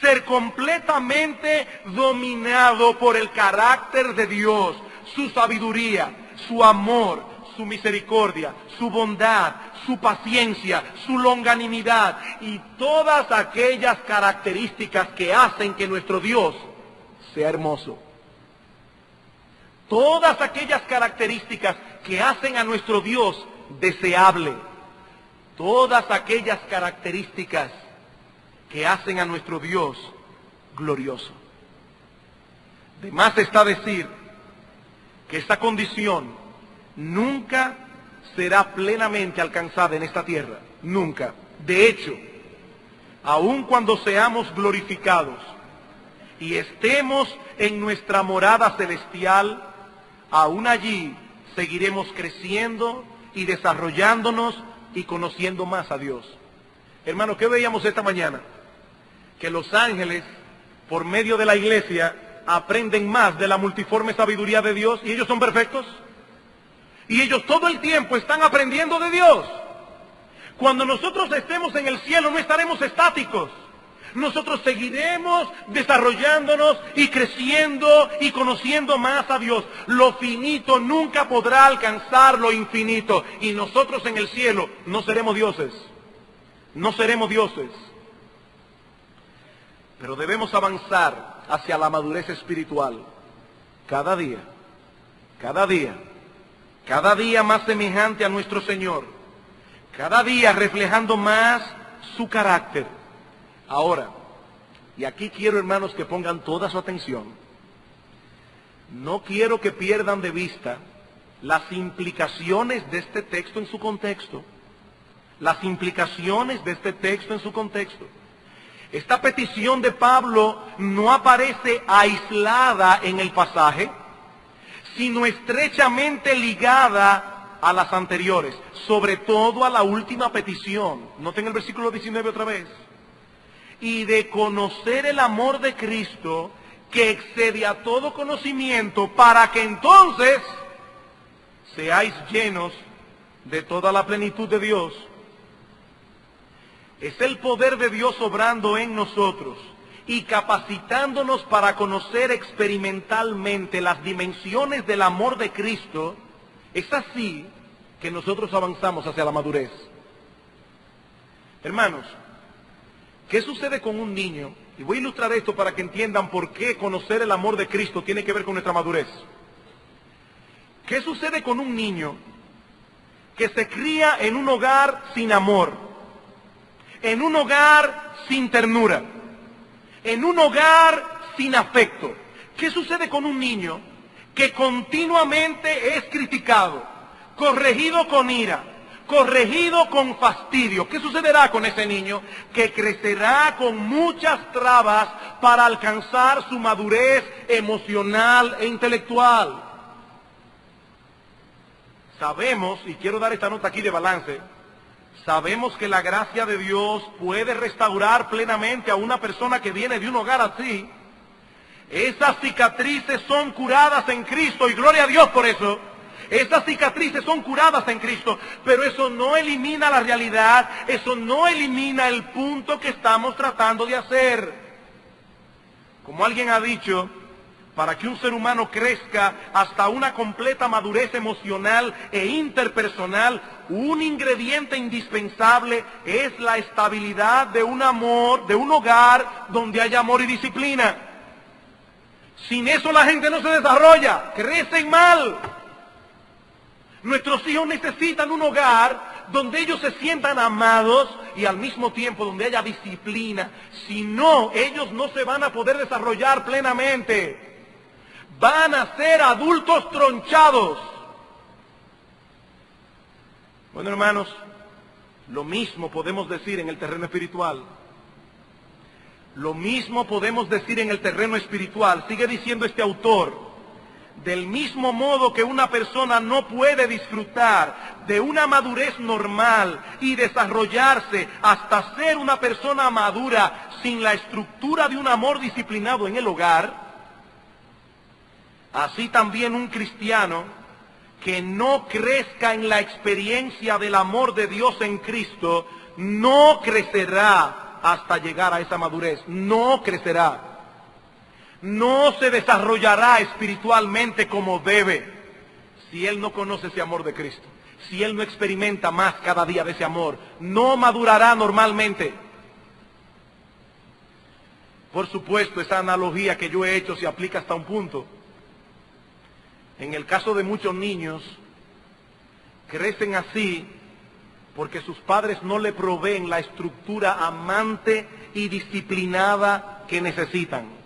Ser completamente dominado por el carácter de Dios, su sabiduría, su amor, su misericordia, su bondad, su paciencia, su longanimidad y todas aquellas características que hacen que nuestro Dios sea hermoso. Todas aquellas características que hacen a nuestro Dios deseable. Todas aquellas características que hacen a nuestro Dios glorioso. De más está decir que esta condición nunca será plenamente alcanzada en esta tierra. Nunca. De hecho, aun cuando seamos glorificados y estemos en nuestra morada celestial, aún allí seguiremos creciendo y desarrollándonos y conociendo más a Dios. Hermano, ¿qué veíamos esta mañana? Que los ángeles, por medio de la iglesia, aprenden más de la multiforme sabiduría de Dios y ellos son perfectos. Y ellos todo el tiempo están aprendiendo de Dios. Cuando nosotros estemos en el cielo no estaremos estáticos. Nosotros seguiremos desarrollándonos y creciendo y conociendo más a Dios. Lo finito nunca podrá alcanzar lo infinito. Y nosotros en el cielo no seremos dioses. No seremos dioses. Pero debemos avanzar hacia la madurez espiritual. Cada día. Cada día. Cada día más semejante a nuestro Señor. Cada día reflejando más su carácter. Ahora, y aquí quiero, hermanos, que pongan toda su atención. No quiero que pierdan de vista las implicaciones de este texto en su contexto. Las implicaciones de este texto en su contexto. Esta petición de Pablo no aparece aislada en el pasaje, sino estrechamente ligada a las anteriores, sobre todo a la última petición. Noten el versículo 19 otra vez. Y de conocer el amor de Cristo, que excede a todo conocimiento, para que entonces seáis llenos de toda la plenitud de Dios. Es el poder de Dios obrando en nosotros y capacitándonos para conocer experimentalmente las dimensiones del amor de Cristo. Es así que nosotros avanzamos hacia la madurez. Hermanos, ¿qué sucede con un niño? Y voy a ilustrar esto para que entiendan por qué conocer el amor de Cristo tiene que ver con nuestra madurez. ¿Qué sucede con un niño que se cría en un hogar sin amor, en un hogar sin ternura, en un hogar sin afecto? ¿Qué sucede con un niño que continuamente es criticado, corregido con ira, corregido con fastidio? ¿Qué sucederá con ese niño? Que crecerá con muchas trabas para alcanzar su madurez emocional e intelectual. Sabemos, y quiero dar esta nota aquí de balance, sabemos que la gracia de Dios puede restaurar plenamente a una persona que viene de un hogar así. Esas cicatrices son curadas en Cristo y gloria a Dios por eso. Estas cicatrices son curadas en Cristo, pero eso no elimina la realidad, eso no elimina el punto que estamos tratando de hacer. Como alguien ha dicho, para que un ser humano crezca hasta una completa madurez emocional e interpersonal, un ingrediente indispensable es la estabilidad de un amor, de un hogar donde haya amor y disciplina. Sin eso la gente no se desarrolla, crecen mal. Nuestros hijos necesitan un hogar donde ellos se sientan amados y al mismo tiempo donde haya disciplina. Si no, ellos no se van a poder desarrollar plenamente. Van a ser adultos tronchados. Bueno, hermanos, Lo mismo podemos decir en el terreno espiritual. Lo mismo podemos decir en el terreno espiritual. Sigue diciendo este autor. Del mismo modo que una persona no puede disfrutar de una madurez normal y desarrollarse hasta ser una persona madura sin la estructura de un amor disciplinado en el hogar, así también un cristiano que no crezca en la experiencia del amor de Dios en Cristo, no crecerá hasta llegar a esa madurez, no crecerá. No se desarrollará espiritualmente como debe si él no conoce ese amor de Cristo, si él no experimenta más cada día de ese amor, no madurará normalmente. Por supuesto, esa analogía que yo he hecho se aplica hasta un punto. En el caso de muchos niños, crecen así porque sus padres no le proveen la estructura amante y disciplinada que necesitan.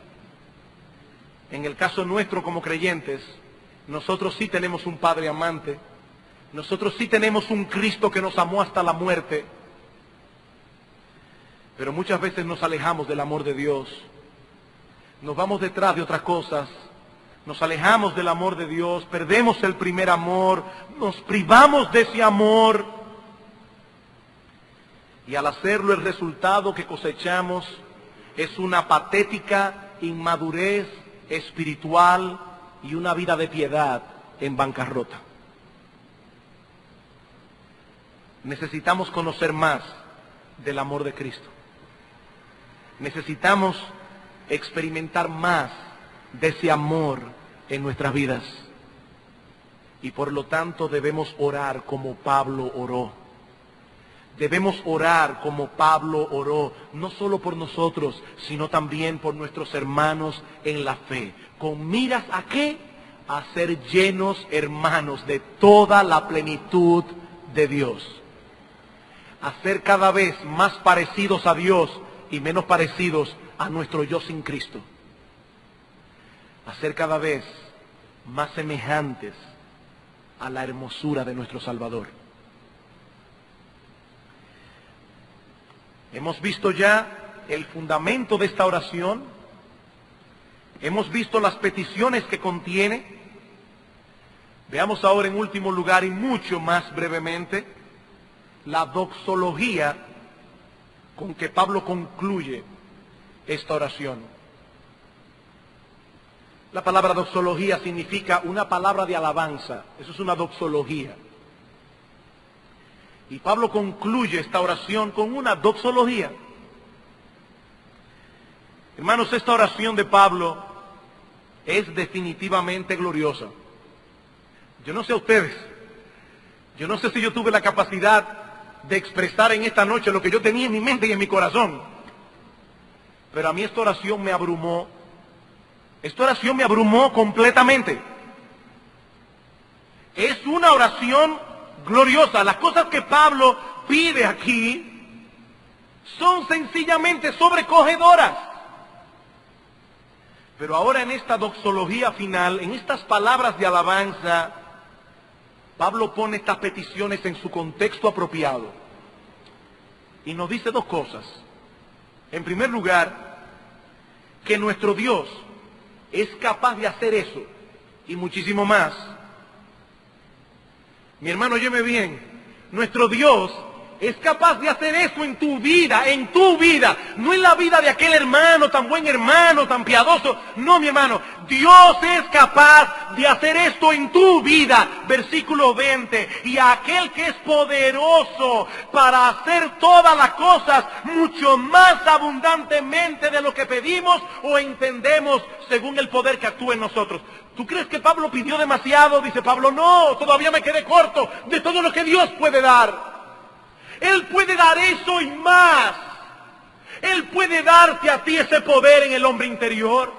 En el caso nuestro como creyentes, nosotros sí tenemos un Padre amante, nosotros sí tenemos un Cristo que nos amó hasta la muerte, pero muchas veces nos alejamos del amor de Dios, nos vamos detrás de otras cosas, nos alejamos del amor de Dios, perdemos el primer amor, nos privamos de ese amor, y al hacerlo el resultado que cosechamos es una patética inmadurez espiritual y una vida de piedad en bancarrota. Necesitamos conocer más del amor de Cristo. Necesitamos experimentar más de ese amor en nuestras vidas. Y por lo tanto debemos orar como Pablo oró. Debemos orar como Pablo oró, no solo por nosotros, sino también por nuestros hermanos en la fe. ¿Con miras a qué? A ser llenos, hermanos, de toda la plenitud de Dios. A ser cada vez más parecidos a Dios y menos parecidos a nuestro yo sin Cristo. A ser cada vez más semejantes a la hermosura de nuestro Salvador. Hemos visto ya el fundamento de esta oración, hemos visto las peticiones que contiene. Veamos ahora en último lugar y mucho más brevemente la doxología con que Pablo concluye esta oración. La palabra doxología significa una palabra de alabanza, eso es una doxología. Y Pablo concluye esta oración con una doxología. Hermanos, esta oración de Pablo es definitivamente gloriosa. Yo no sé a ustedes, yo no sé si yo tuve la capacidad de expresar en esta noche lo que yo tenía en mi mente y en mi corazón, pero a mí esta oración me abrumó. Esta oración me abrumó completamente. Es una oración gloriosa. Las cosas que Pablo pide aquí son sencillamente sobrecogedoras. Pero ahora en esta doxología final, en estas palabras de alabanza, Pablo pone estas peticiones en su contexto apropiado. Y nos dice dos cosas. En primer lugar, que nuestro Dios es capaz de hacer eso y muchísimo más. Mi hermano, óyeme bien, nuestro Dios es capaz de hacer eso en tu vida, no en la vida de aquel hermano, tan buen hermano, tan piadoso. No, mi hermano, Dios es capaz de hacer esto en tu vida. Versículo 20, y aquel que es poderoso para hacer todas las cosas mucho más abundantemente de lo que pedimos o entendemos según el poder que actúa en nosotros. ¿Tú crees que Pablo pidió demasiado? Dice Pablo, no, todavía me quedé corto de todo lo que Dios puede dar. Él puede dar eso y más. Él puede darte a ti ese poder en el hombre interior.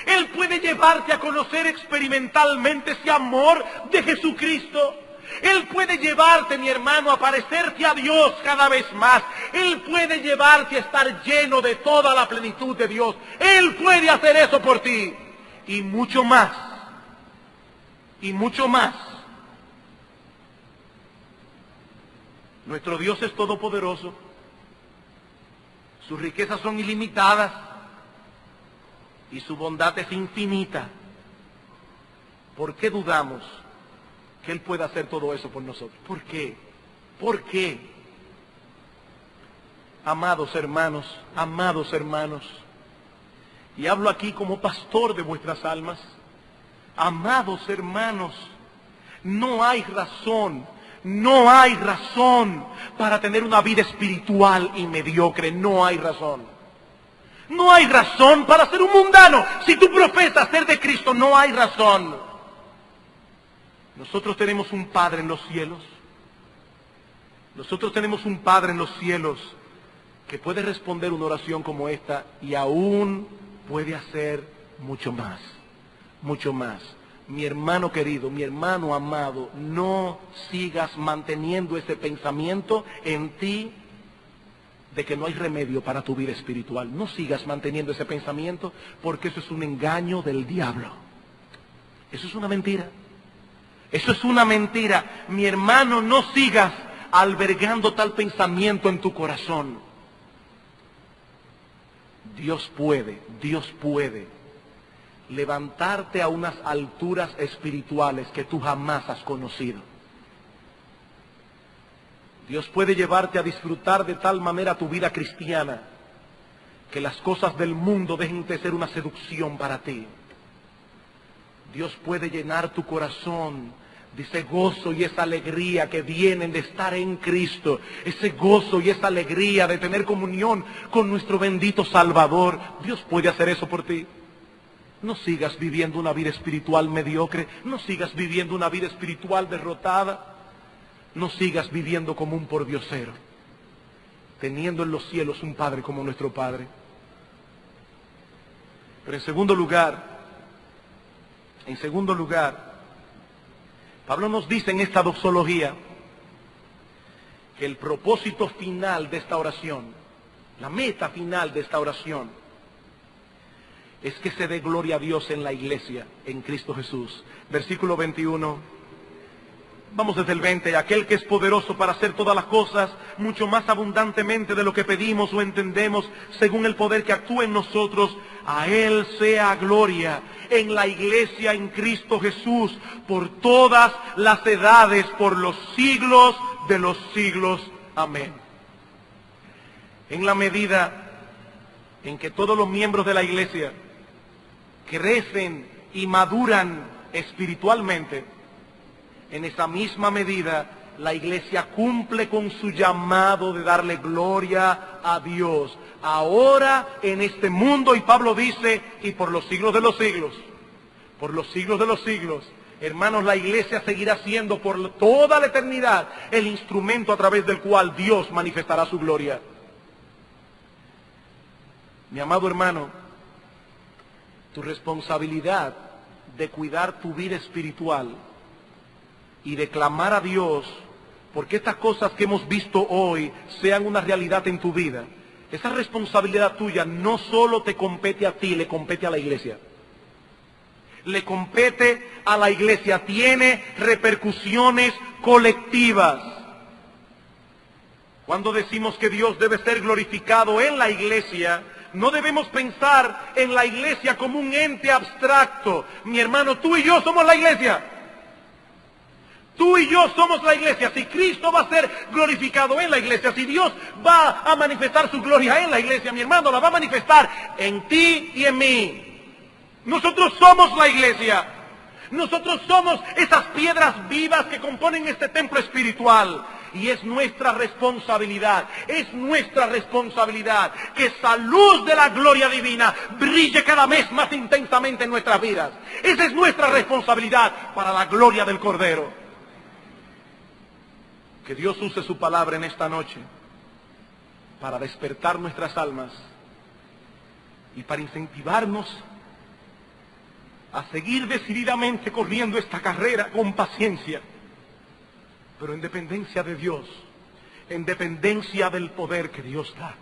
Él puede llevarte a conocer experimentalmente ese amor de Jesucristo. Él puede llevarte, mi hermano, a parecerte a Dios cada vez más. Él puede llevarte a estar lleno de toda la plenitud de Dios. Él puede hacer eso por ti. Y mucho más. Y mucho más. Nuestro Dios es todopoderoso. Sus riquezas son ilimitadas y su bondad es infinita. ¿Por qué dudamos que Él pueda hacer todo eso por nosotros? ¿Por qué? ¿Por qué? Amados hermanos, y hablo aquí como pastor de vuestras almas, amados hermanos, no hay razón para tener una vida espiritual y mediocre, no hay razón. No hay razón para ser un mundano. Si tú profesas ser de Cristo, no hay razón. Nosotros tenemos un Padre en los cielos. Nosotros tenemos un Padre en los cielos que puede responder una oración como esta y aún puede hacer mucho más, mucho más. Mi hermano querido, mi hermano amado, no sigas manteniendo ese pensamiento en ti de que no hay remedio para tu vida espiritual. No sigas manteniendo ese pensamiento porque eso es un engaño del diablo. Eso es una mentira. Eso es una mentira. Mi hermano, no sigas albergando tal pensamiento en tu corazón. Dios puede levantarte a unas alturas espirituales que tú jamás has conocido. Dios puede llevarte a disfrutar de tal manera tu vida cristiana que las cosas del mundo dejen de ser una seducción para ti. Dios puede llenar tu corazón de ese gozo y esa alegría que vienen de estar en Cristo, ese gozo y esa alegría de tener comunión con nuestro bendito Salvador. Dios puede hacer eso por ti. No sigas viviendo una vida espiritual mediocre, no sigas viviendo una vida espiritual derrotada, no sigas viviendo como un pordiosero, teniendo en los cielos un Padre como nuestro Padre. Pero en segundo lugar, Pablo nos dice en esta doxología que el propósito final de esta oración, la meta final de esta oración, es que se dé gloria a Dios en la iglesia, en Cristo Jesús. Versículo 21. Vamos desde el 20. Aquel que es poderoso para hacer todas las cosas, mucho más abundantemente de lo que pedimos o entendemos, según el poder que actúa en nosotros, a Él sea gloria en la iglesia, en Cristo Jesús, por todas las edades, por los siglos de los siglos. Amén. En la medida en que todos los miembros de la iglesia crecen y maduran espiritualmente, en esa misma medida la iglesia cumple con su llamado de darle gloria a Dios, ahora en este mundo, y Pablo dice, y por los siglos de los siglos. Por los siglos de los siglos. Hermanos, la iglesia seguirá siendo por toda la eternidad el instrumento a través del cual Dios manifestará su gloria. Mi amado hermano, tu responsabilidad de cuidar tu vida espiritual y de clamar a Dios porque estas cosas que hemos visto hoy sean una realidad en tu vida, esa responsabilidad tuya no solo te compete a ti, le compete a la iglesia. Le compete a la iglesia, tiene repercusiones colectivas. Cuando decimos que Dios debe ser glorificado en la iglesia, no debemos pensar en la iglesia como un ente abstracto. Mi hermano, tú y yo somos la iglesia. Tú y yo somos la iglesia. Si Cristo va a ser glorificado en la iglesia, si Dios va a manifestar su gloria en la iglesia, mi hermano, la va a manifestar en ti y en mí. Nosotros somos la iglesia. Nosotros somos esas piedras vivas que componen este templo espiritual. Y es nuestra responsabilidad que esa luz de la gloria divina brille cada vez más intensamente en nuestras vidas. Esa es nuestra responsabilidad para la gloria del Cordero. Que Dios use su palabra en esta noche para despertar nuestras almas y para incentivarnos a seguir decididamente corriendo esta carrera con paciencia, pero en dependencia de Dios, en dependencia del poder que Dios da.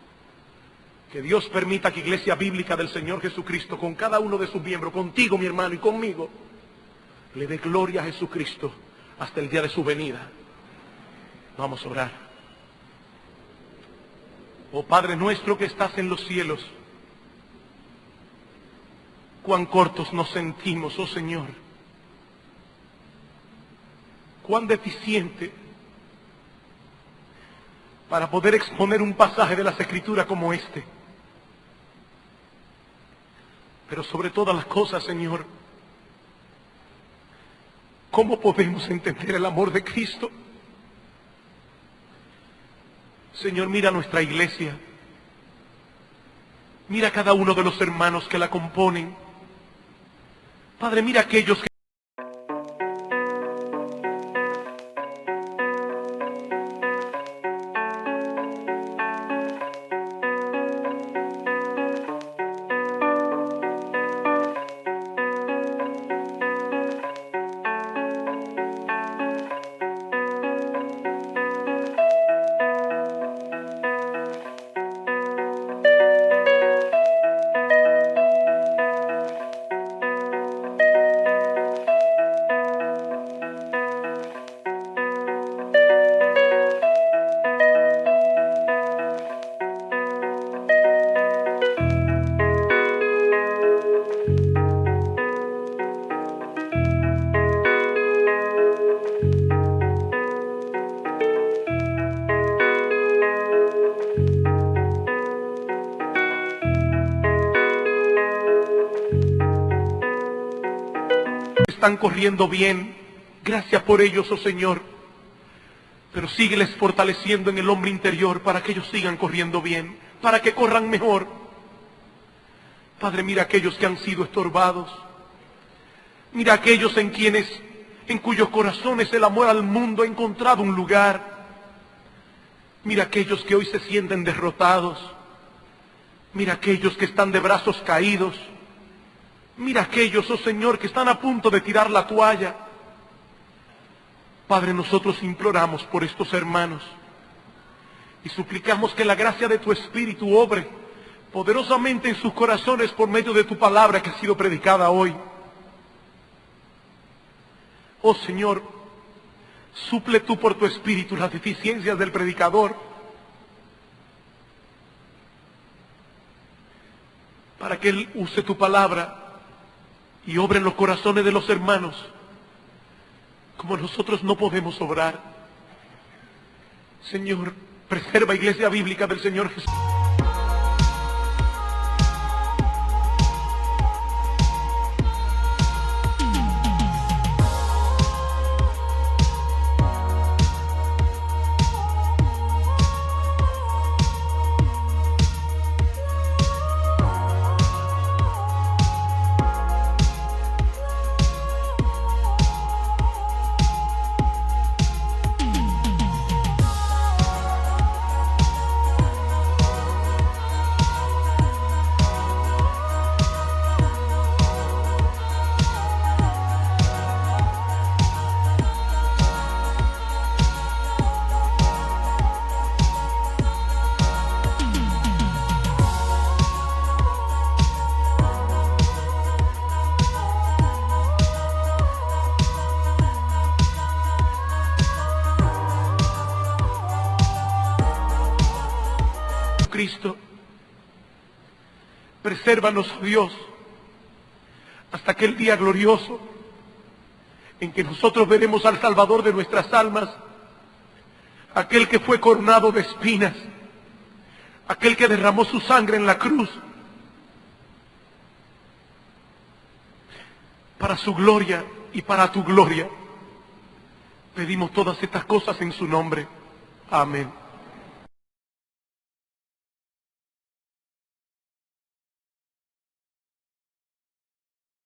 Que Dios permita que Iglesia Bíblica del Señor Jesucristo, con cada uno de sus miembros, contigo mi hermano y conmigo, le dé gloria a Jesucristo hasta el día de su venida. Vamos a orar. Oh Padre nuestro que estás en los cielos, cuán cortos nos sentimos, oh Señor, cuán deficiente para poder exponer un pasaje de las Escrituras como este. Pero sobre todas las cosas, Señor, ¿cómo podemos entender el amor de Cristo? Señor, mira nuestra iglesia, mira a cada uno de los hermanos que la componen. Padre, mira a aquellos que están corriendo bien, gracias por ellos, oh Señor, pero sígueles fortaleciendo en el hombre interior para que ellos sigan corriendo bien, para que corran mejor. Padre, mira a aquellos que han sido estorbados, mira a aquellos en cuyos corazones el amor al mundo ha encontrado un lugar. Mira a aquellos que hoy se sienten derrotados, mira a aquellos que están de brazos caídos. Mira a aquellos, oh Señor, que están a punto de tirar la toalla. Padre, nosotros imploramos por estos hermanos y suplicamos que la gracia de tu Espíritu obre poderosamente en sus corazones por medio de tu palabra que ha sido predicada hoy. Oh Señor, suple tú por tu Espíritu las deficiencias del predicador, para que él use tu palabra y obre en los corazones de los hermanos como nosotros no podemos obrar. Señor, preserva Iglesia Bíblica del Señor Jesús. Cristo, presérvanos, oh Dios, hasta aquel día glorioso en que nosotros veremos al Salvador de nuestras almas, aquel que fue coronado de espinas, aquel que derramó su sangre en la cruz para su gloria y para tu gloria. Pedimos todas estas cosas en su nombre. Amén.